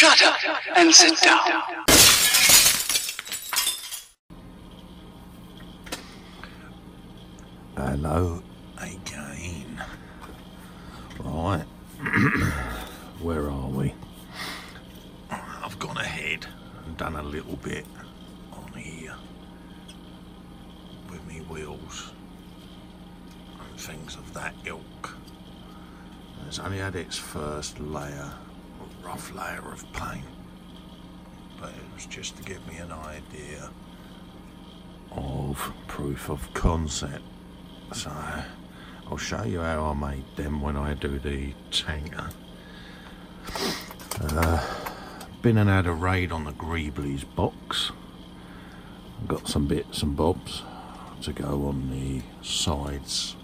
Shut up and sit down. Hello again. Right. Where are we? I've gone ahead and done a little bit on here with me wheels and things of that ilk. It's only had its first layer, a rough layer of paint, but it was just to give me an idea of proof of concept. So I'll show you how I made them when I do the tanker. Been and had a raid on the Greeblies box. Got some bits and bobs to go on the sides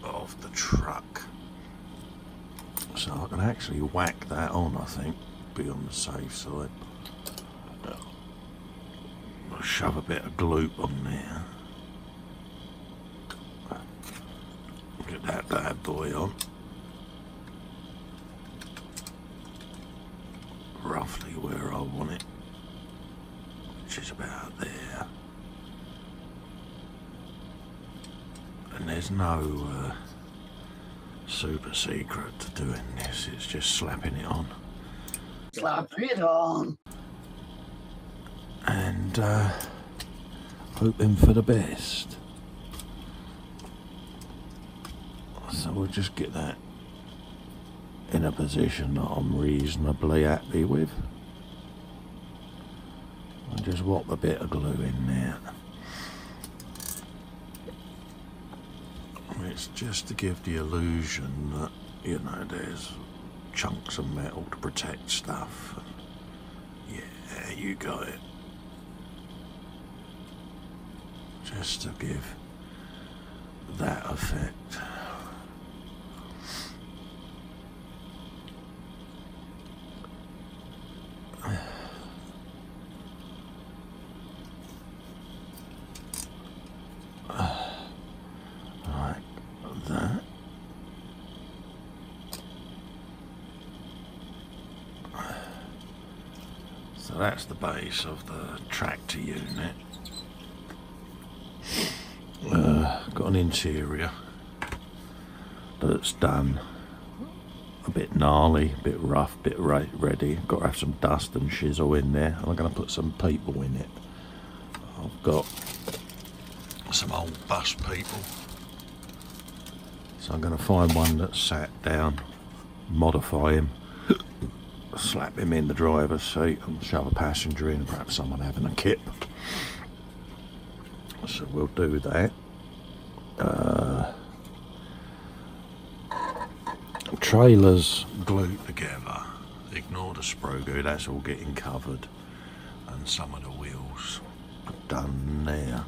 of the truck. So I can actually whack that on, I think, be on the safe side. I'll shove a bit of gloop on there. Get that bad boy on. Roughly where I want it, which is about there. And there's no super secret to doing this, it's just slapping it on. Slap it on. And hoping for the best. So we'll just get that in a position that I'm reasonably happy with. I'll just whop a bit of glue in there. It's just to give the illusion that, you know, there's chunks of metal to protect stuff. Yeah, you got it. Just to give that effect. So that's the base of the tractor unit. Got an interior that's done a bit gnarly, a bit rough, a bit ready. Got to have some dust and shizzle in there. I'm going to put some people in it. I've got some old bus people. So I'm going to find one that's sat down, modify him, slap him in the driver's seat and shove a passenger in, perhaps someone having a kip. So we'll do that. Trailers glued together. Ignore the sprue glue, that's all getting covered. And some of the wheels done there.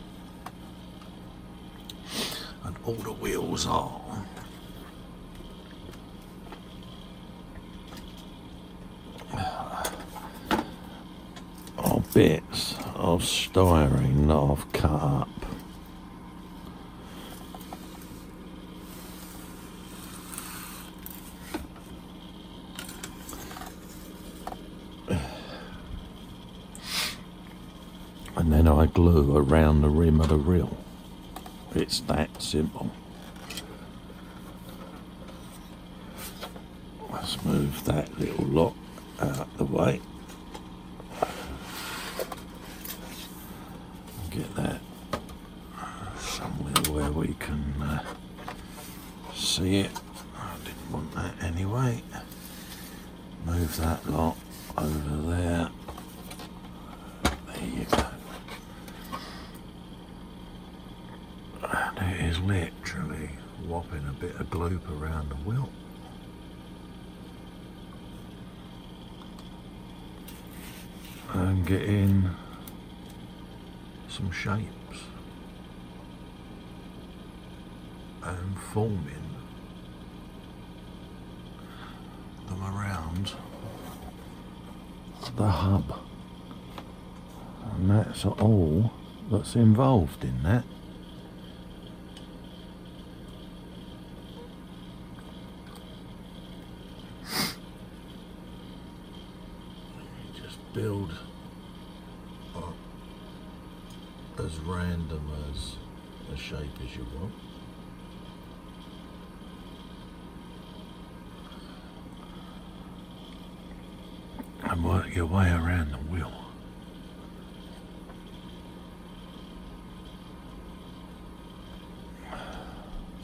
And all the wheels are bits of styrene that I've cut up. And then I glue around the rim of the reel. It's that simple. Let's move that little lot out the way. Get that somewhere where we can see it. I didn't want that anyway. Move that lot over there. There you go. And it is literally whopping a bit of gloop around the wheel. And getting some shapes and forming them around the hub, and that's all that's involved in that. build as random as a shape as you want. And work your way around the wheel.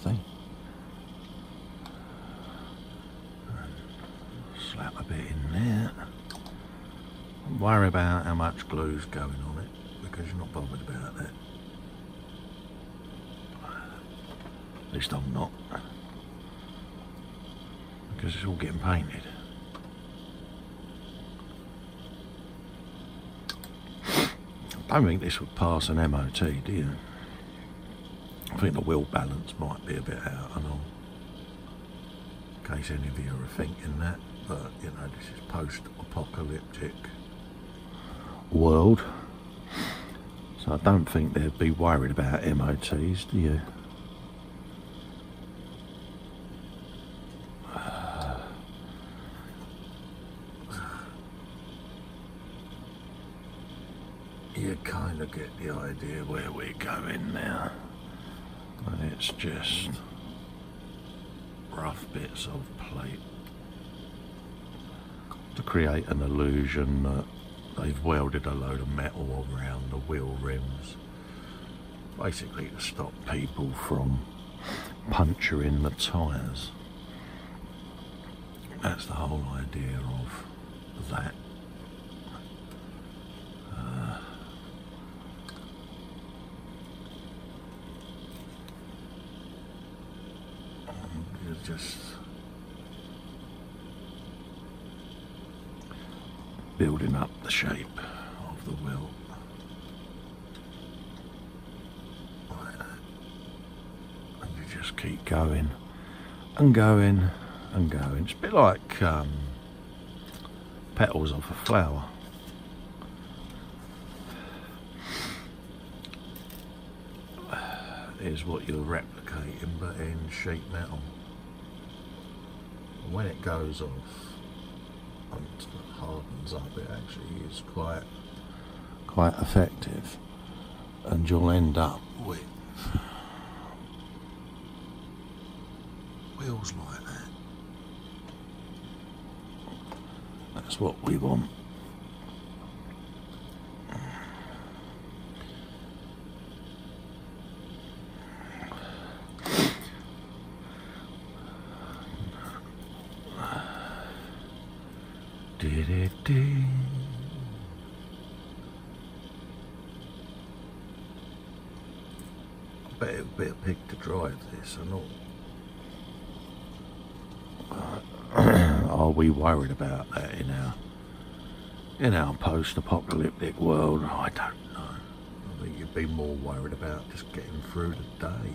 See? Slap a bit in there. Don't worry about how much glue's going on it, because you're not bothered about that. At least I'm not. Because it's all getting painted. I don't think this would pass an MOT, do you? I think the wheel balance might be a bit out and all. In case any of you are thinking that, but you know, this is post-apocalyptic world. So I don't think they'd be worried about MOTs, do you? You kind of get the idea where we're going now. And it's just rough bits of plate to create an illusion that they've welded a load of metal around the wheel rims, basically to stop people from puncturing the tyres. That's the whole idea of that. Just building up the shape of the wheel like that, and you just keep going and going and going. It's a bit like petals off a flower. Is what you're replicating, but in sheet metal. When it goes off and hardens up, it actually is quite effective, and you'll end up with wheels like that. That's what we want. I bet it'll be a pig to drive this and all. Are we worried about that in our post-apocalyptic world? I don't know. I think you'd be more worried about just getting through the day,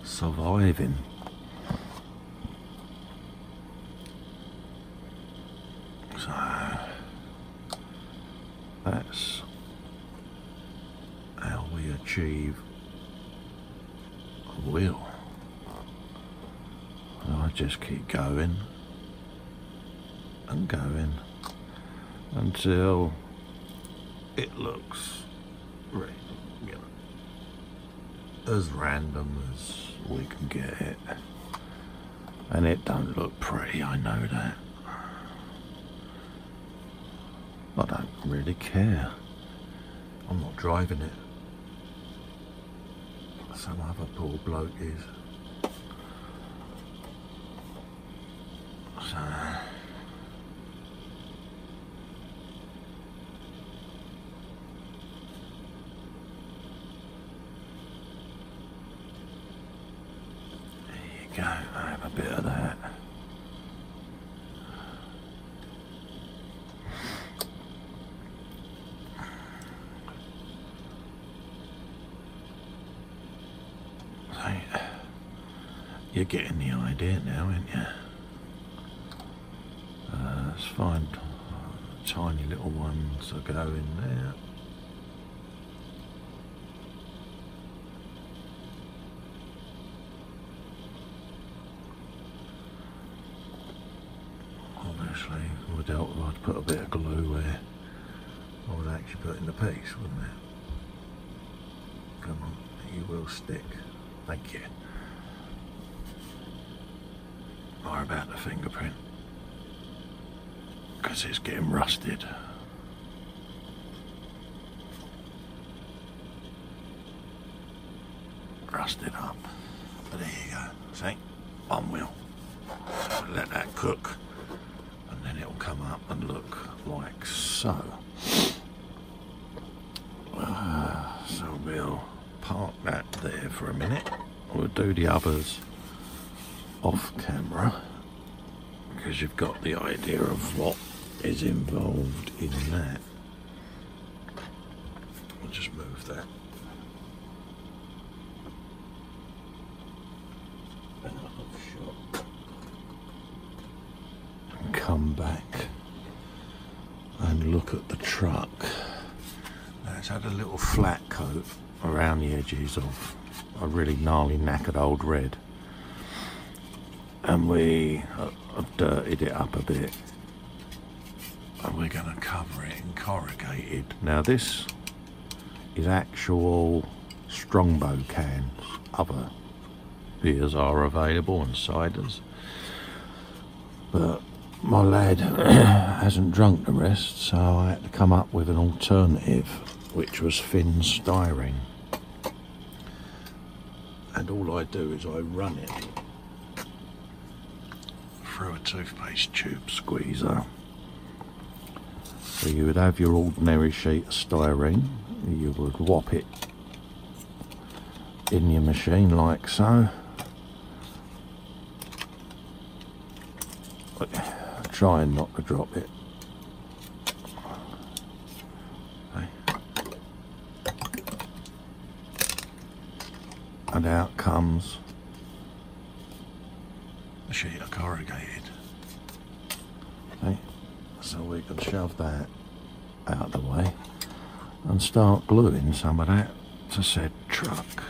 surviving. So that's how we achieve a wheel. I just keep going and going until it looks really, you know, as random as we can get it. And it don't look pretty, I know that. I don't really care. I'm not driving it. Some other poor bloke is. So there you go, I have a bit of that. You're getting the idea now, aren't you? Let's find tiny little ones that go in there. Obviously, I'd put a bit of glue there. you put in the piece, wouldn't it? Come on, you will stick. Thank you. More about the fingerprint, because it's getting rusted. Rusted up. But there you go. See? One wheel. So let that cook, and then it'll come up and look like so. So we'll park that there for a minute. We'll do the others off camera, because you've got the idea of what is involved in that. We'll just move that. And come back and look at the truck. Now, it's had a little flat coat around the edges of a really gnarly knackered old red, and we have dirtied it up a bit, and we're going to cover it in corrugated. Now this is actual Strongbow cans. Other beers are available and ciders, but my lad hasn't drunk the rest, so I had to come up with an alternative, which was thin styrene. And all I do is I run it through a toothpaste tube squeezer. So you would have your ordinary sheet of styrene, you would whop it in your machine like so. Trying not to drop it. Okay. And out comes a sheet of corrugated. Okay. So we can shove that out of the way and start gluing some of that to said truck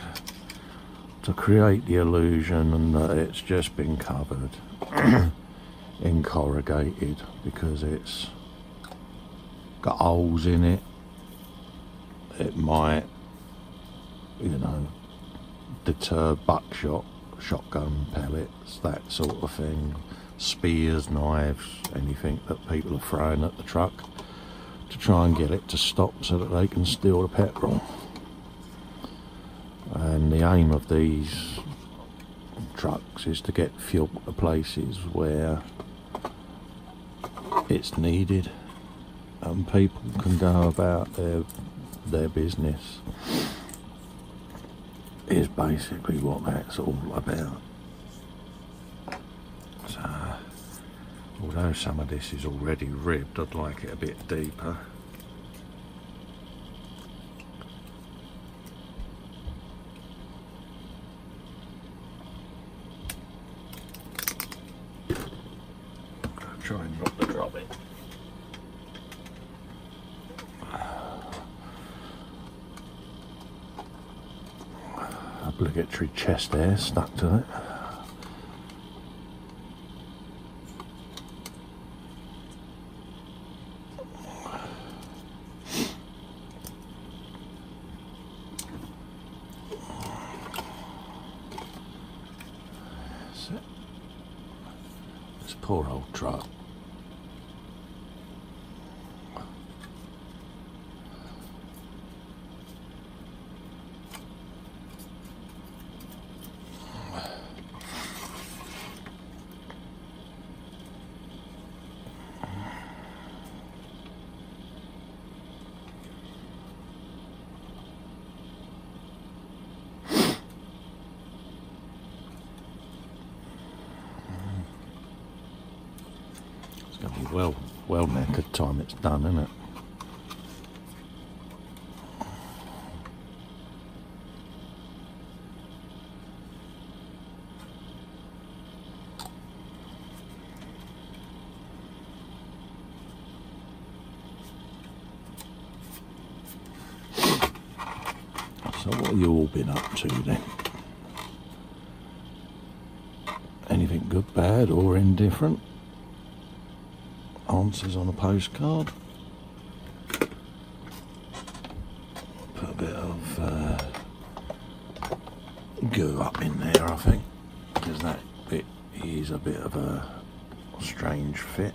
to create the illusion that it's just been covered in corrugated, because it's got holes in it. It might, you know, deter buckshot, shotgun pellets, that sort of thing, spears, knives, anything that people are throwing at the truck to try and get it to stop so that they can steal the petrol. And the aim of these trucks is to get fuel to places where it's needed and people can go about their business, is basically what that's all about. So, although some of this is already ribbed, I'd like it a bit deeper. Try not to drop it. Obligatory chest air stuck to it. That's it. This poor old truck. It's going to be well knackered time it's done, isn't it? So what have you all been up to then? Anything good, bad or indifferent? Answers on a postcard. goo up in there, I think, because that bit is a bit of a strange fit.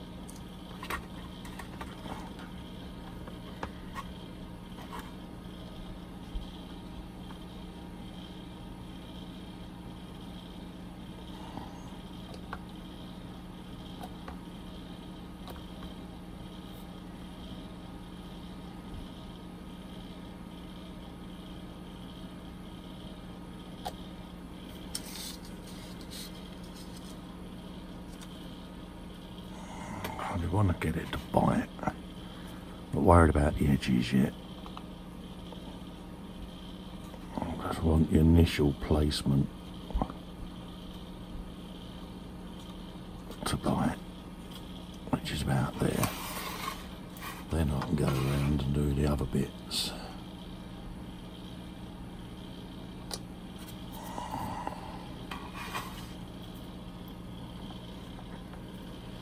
I want to get it to bite. Not worried about the edges yet. I just want the initial placement to bite, which is about there. Then I can go around and do the other bits.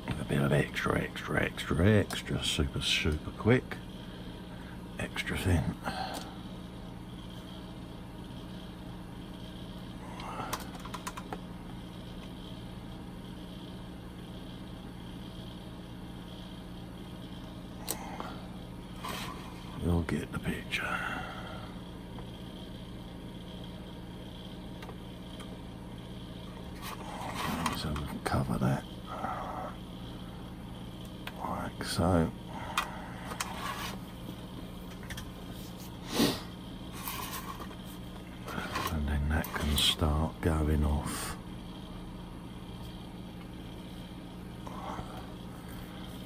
A bit of extra, super quick, extra thin. You'll get the picture. So we can cover that. Like so. And then that can start going off.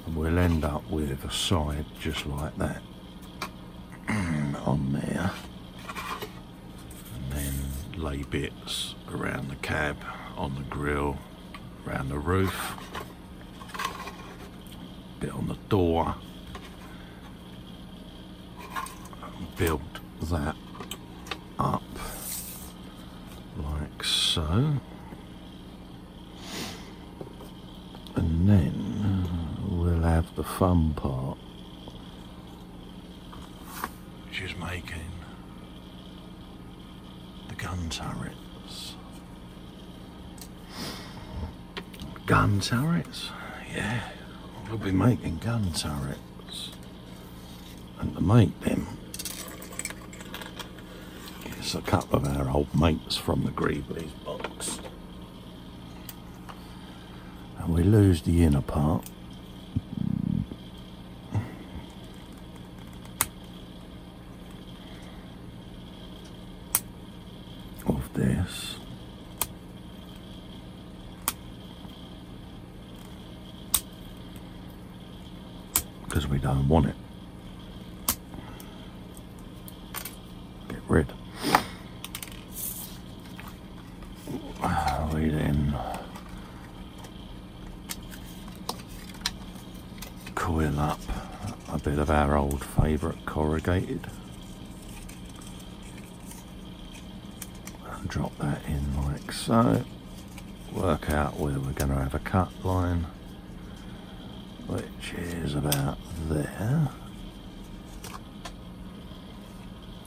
And we'll end up with a side just like that on there. And then lay bits around the cab, on the grill, around the roof. Bit on the door, build that up like so, and then we'll have the fun part, which is making the gun turrets. Gun turrets? Yeah. We'll be making gun turrets, and to make them, it's a couple of our old mates from the Greeblies box, and we lose the inner part of this. Because we don't want it. Get rid. We then coil up a bit of our old favourite corrugated and drop that in like so. Work out where we're going to have a cut line, which is about there.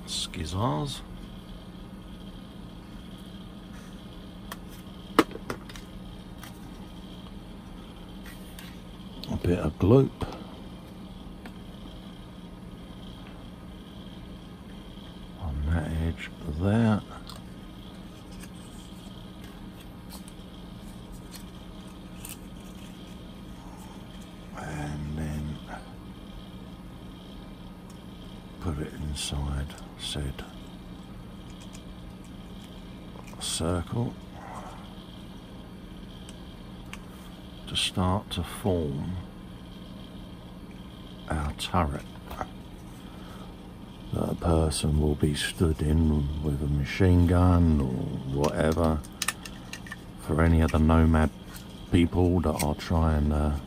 Skizzars. A bit of gloop. On that edge there. Put it inside said circle to start to form our turret that a person will be stood in with a machine gun or whatever for any of the nomad people that are trying to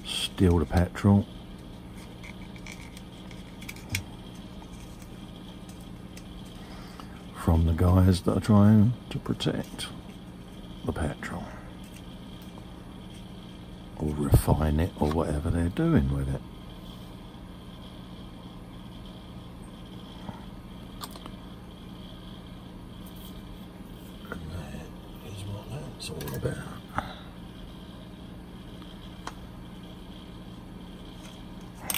steal the petrol. From the guys that are trying to protect the petrol or refine it or whatever they're doing with it. it's all about.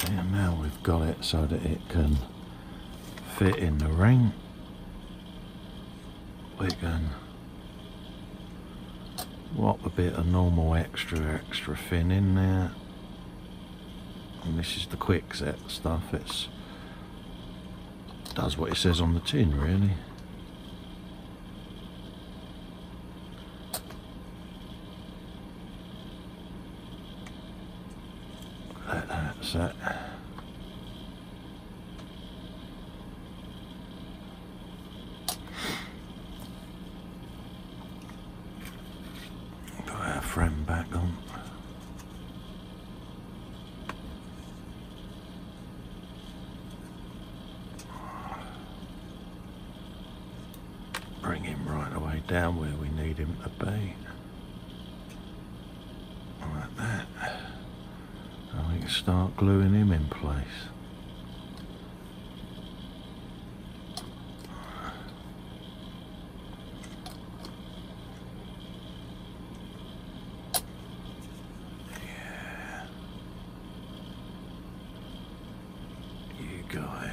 And now we've got it so that it can fit in the ring. We can whop a bit of normal extra thin in there. And this is the quick set stuff. It's does what it says on the tin, really. Let that set. Put our frame back on. Bring him right away down where we need him to be. Like that. And we can start gluing him in place. Yeah. You got it.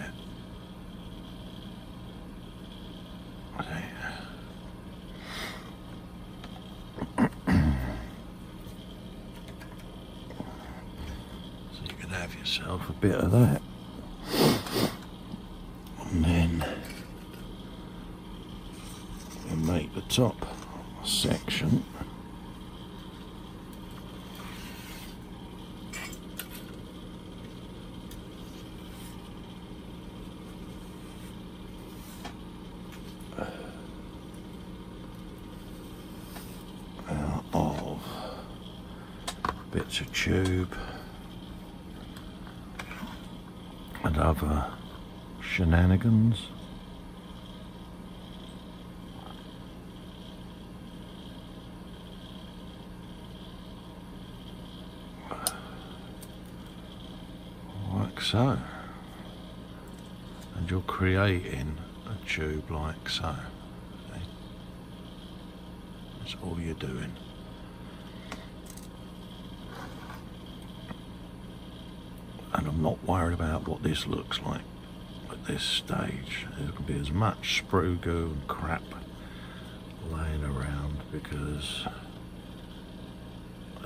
Have yourself a bit of that, and then you make the top section out of bits of tube and other shenanigans. Like so. And you're creating a tube like so. See? That's all you're doing. And I'm not worried about what this looks like at this stage. There can be as much sprue goo and crap laying around, because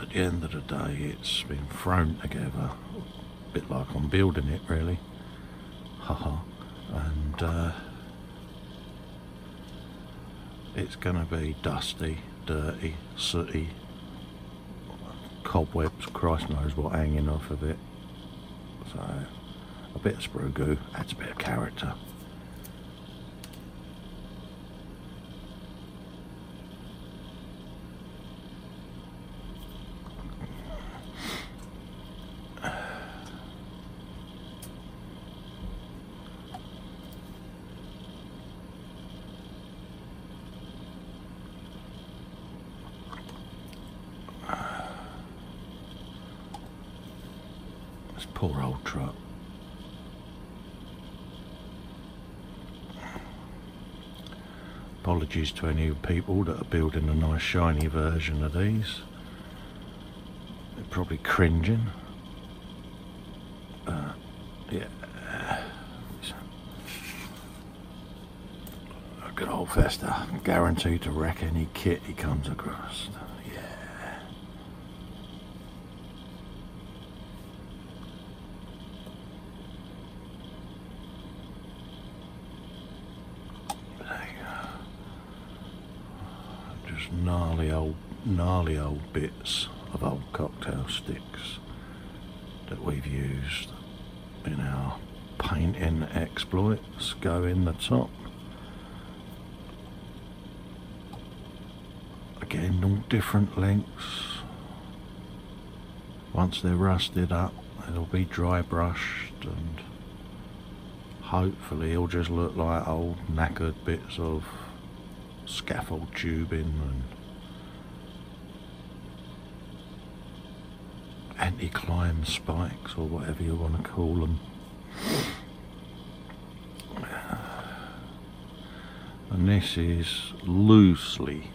at the end of the day it's been thrown together, a bit like I'm building it really. Haha. And it's gonna be dusty, dirty, sooty, cobwebs, Christ knows what hanging off of it. So, a bit of sprue goo adds a bit of character. Poor old truck. Apologies to any people that are building a nice shiny version of these. They're probably cringing. Yeah. A good old Vesta, guaranteed to wreck any kit he comes across. Gnarly old bits of old cocktail sticks that we've used in our painting exploits go in the top. Again, all different lengths. Once they're rusted up, they'll be dry brushed, and hopefully it'll just look like old knackered bits of scaffold tubing and anti-climb spikes, or whatever you want to call them. And this is loosely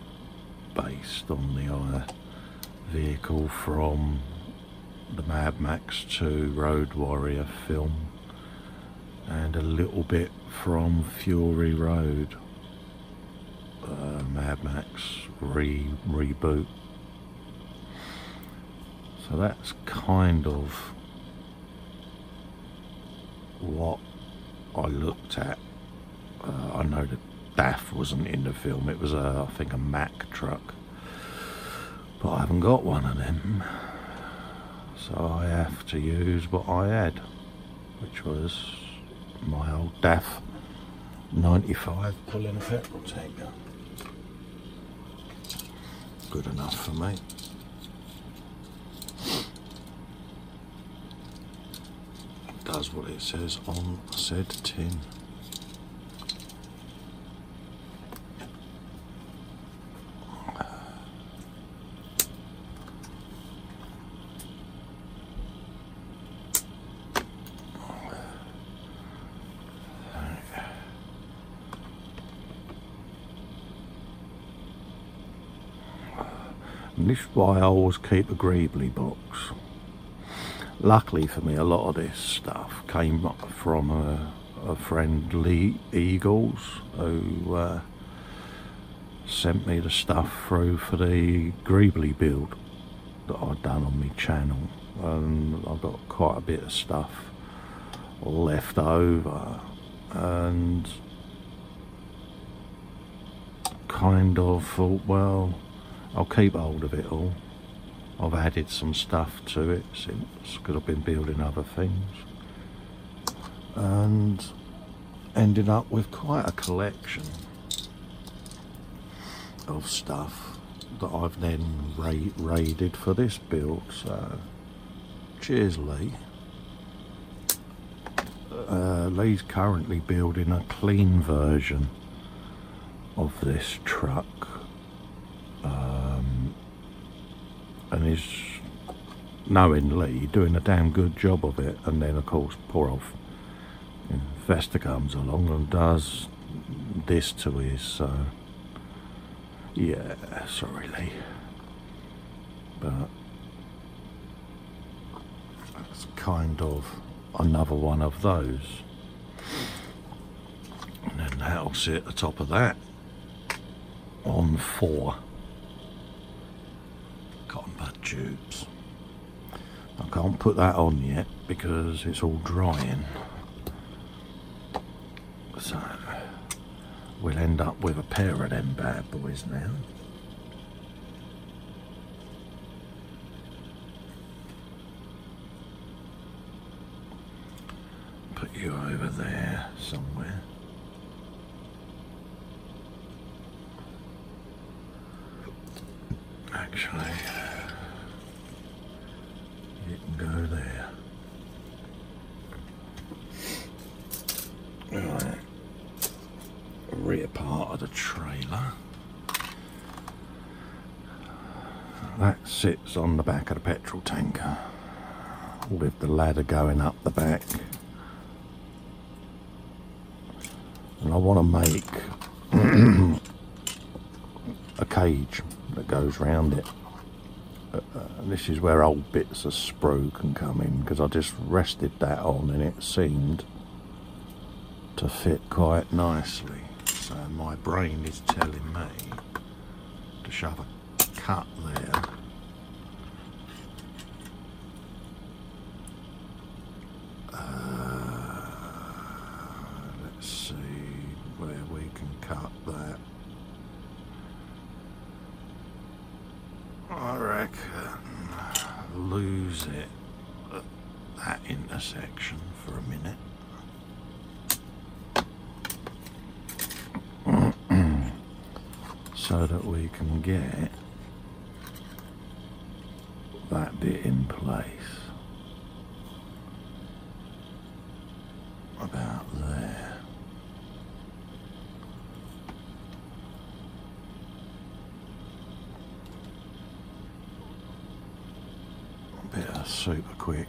based on the vehicle from the Mad Max 2 Road Warrior film, and a little bit from Fury Road, Mad Max reboot. So that's kind of what I looked at. I know that DAF wasn't in the film, it was I think a Mack truck, but I haven't got one of them, so I have to use what I had, which was my old DAF 95 pulling a petrol tanker. Good enough for me. Does what it says on said tin. And this is why I always keep a Greebly box. Luckily for me, a lot of this stuff came from a friend, Lee Eagles, who sent me the stuff through for the Greebly build that I'd done on my channel, and I've got quite a bit of stuff left over, and kind of thought, well, I'll keep hold of it all. I've added some stuff to it since, because I've been building other things, and ended up with quite a collection of stuff that I've then raided for this build. So cheers, Lee. Lee's currently building a clean version of this truck, and he's, knowing Lee, doing a damn good job of it. And then of course poor old Vesta comes along and does this to his, so yeah, sorry Lee, but it's kind of another one of those. And then that'll sit at the top of that on 4 cotton bud tubes. I can't put that on yet because it's all drying, so we'll end up with a pair of them bad boys now. Put you over there somewhere. Actually, you can go there. Right. Rear part of the trailer. That sits on the back of the petrol tanker, with the ladder going up the back. And I want to make a cage that goes round it. This is where old bits of sprue can come in, because I just rested that on and it seemed to fit quite nicely. So my brain is telling me to shove a cut there. Let's see where we can cut that. I reckon lose it at that intersection for a minute. So that we can get that bit in place. About there. A bit of super quick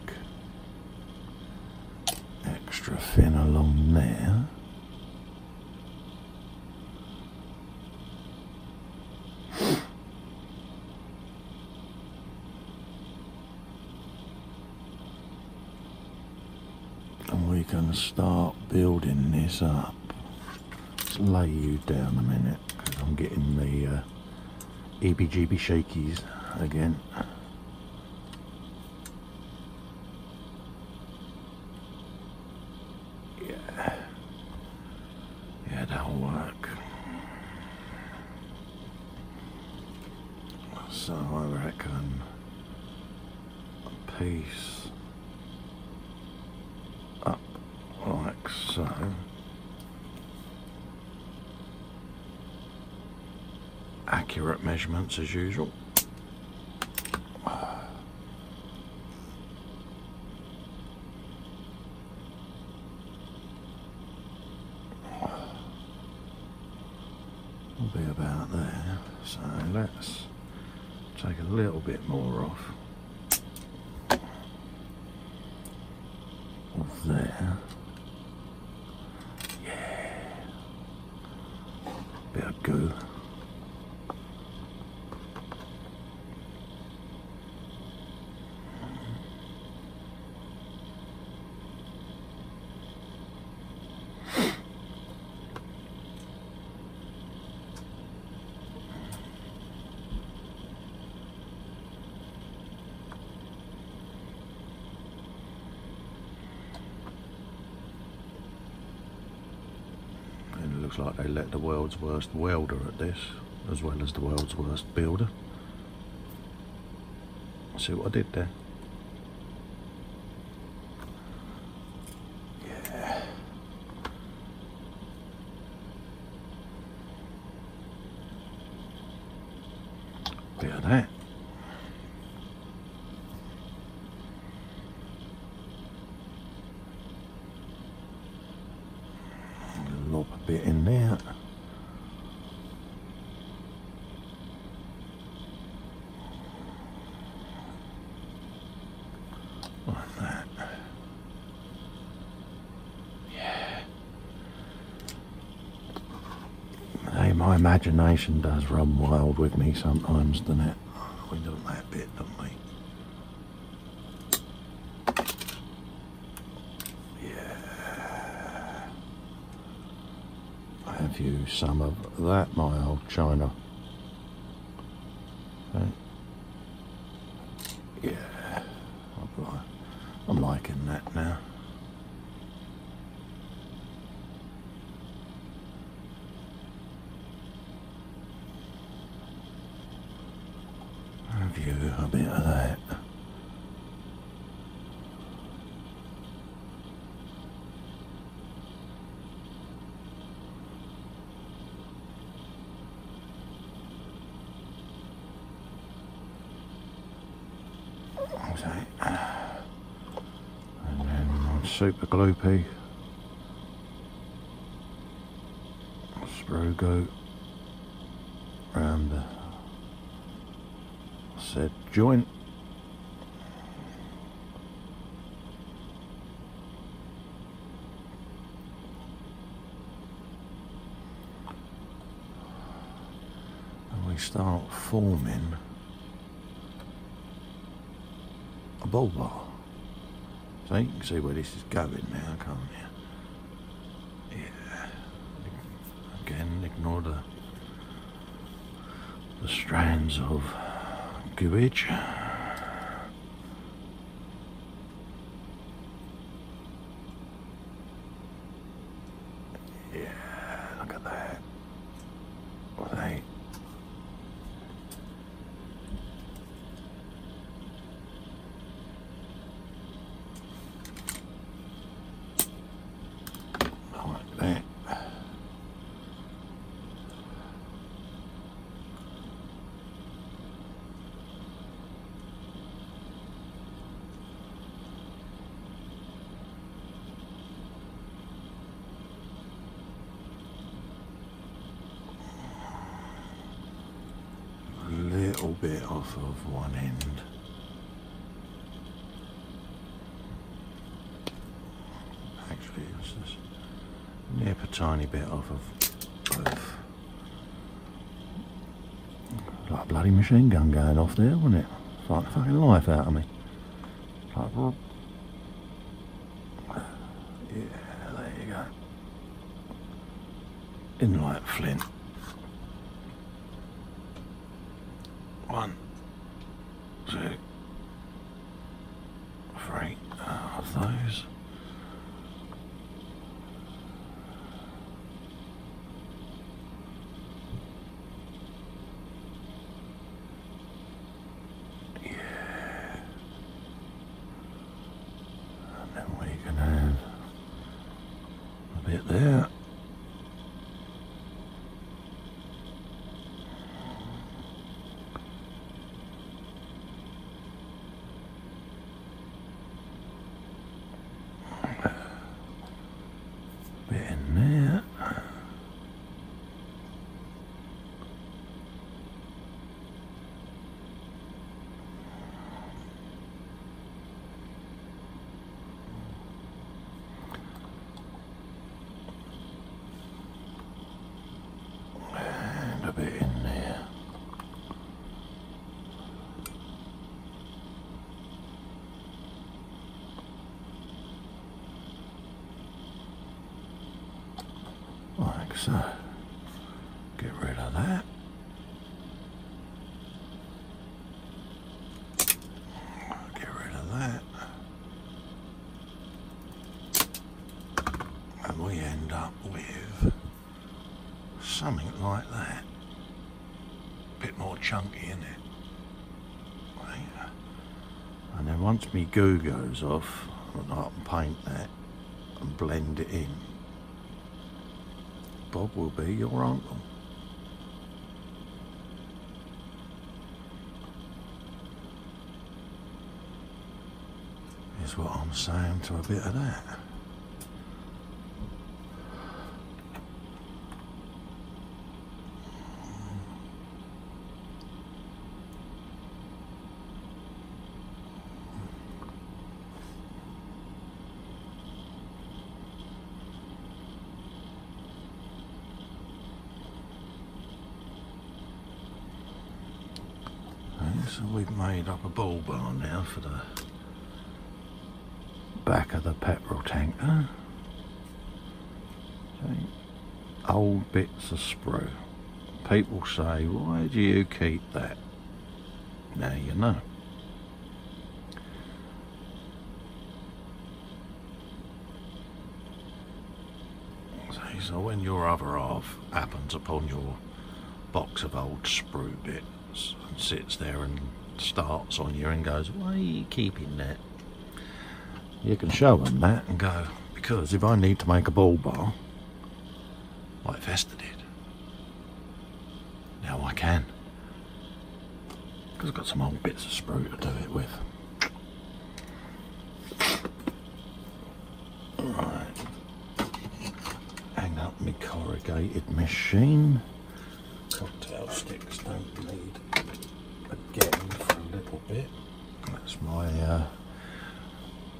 extra fin along there. going to start building this up. Let's lay you down a minute because I'm getting the EBGB shakies again. Yeah, that'll work. So I reckon a piece up like so. Accurate measurements as usual. Will be about there. So let's take a little bit more off of there. Yeah. Bit of goo. Looks like they let the world's worst welder at this, as well as the world's worst builder. See what I did there? Yeah. Bit of that. Lob a bit in there. Like that. Yeah. Hey, my imagination does run wild with me sometimes, doesn't it? We do that bit, don't we? Have you some of that, my old china? Okay. Yeah, I'm liking that now. Have you a bit of that? And then on super gloopy, sprue goat round the said joint. And we start forming a bull bar. So you can see where this is going now, can't you? Yeah. Again, ignore the strands of gooage. Yeah, look at that. Right. Like that. Little bit off of one end. Actually, it's just nip a tiny bit off of both. Like a bloody machine gun going off there, wasn't it? It's like the fucking life out of me. Like, yeah. in like flint. 1, 2, 3 of those. There. Bit in there. A bit in there. Like so. Get rid of that. Get rid of that. And we end up with something like that. Bit more chunky, isn't it? Right. And then once me goo goes off, I can paint that and blend it in. Bob will be your uncle. Is what I'm saying to a bit of that. So we've made up a bull bar now for the back of the petrol tanker. Okay. Old bits of sprue. People say, why do you keep that? Now you know. So when your other half happens upon your box of old sprue bits and sits there and starts on you and goes, why are you keeping that? You can show them that and go, because if I need to make a bull bar, like Vesta did, now I can. Because I've got some old bits of sprue to do it with. Right. Hang up my corrugated machine. Cocktail sticks don't need again for a little bit. That's my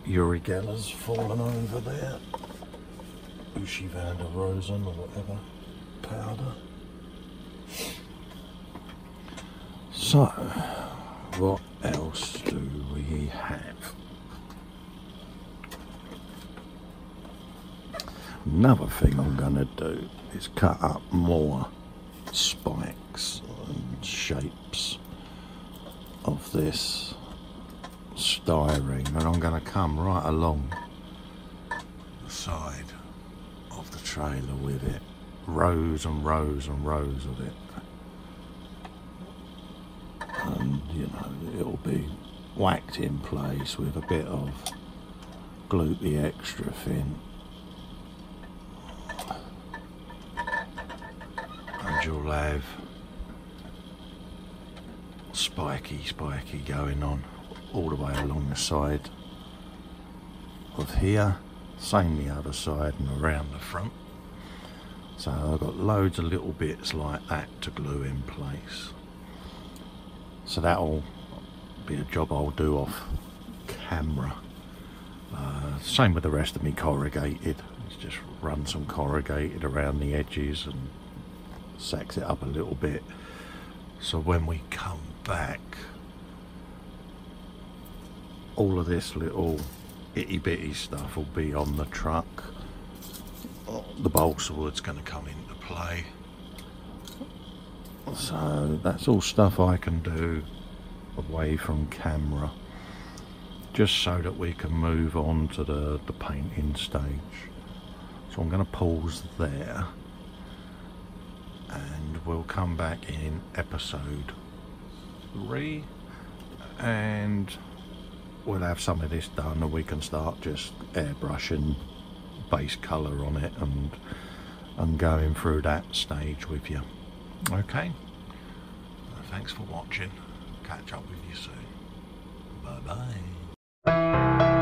Uri Geller's fallen over there. Ushi van der Rosen or whatever powder. So, what else do we have? Another thing I'm going to do is cut up more spikes and shapes of this styrene, and I'm going to come right along the side of the trailer with it, rows and rows and rows of it, and you know, it'll be whacked in place with a bit of gloopy extra thin, and you'll have spiky going on all the way along the side of here, same the other side and around the front. So I've got loads of little bits like that to glue in place. So that'll be a job I'll do off camera. Same with the rest of me corrugated. Let's just run some corrugated around the edges and sacks it up a little bit. So when we come back, all of this little itty bitty stuff will be on the truck. The balsa wood's going to come into play. So that's all stuff I can do away from camera, just so that we can move on to the painting stage. So I'm going to pause there, and we'll come back in episode 3, and we'll have some of this done, and we can start just airbrushing base colour on it and going through that stage with you. Okay, thanks for watching. Catch up with you soon. Bye bye.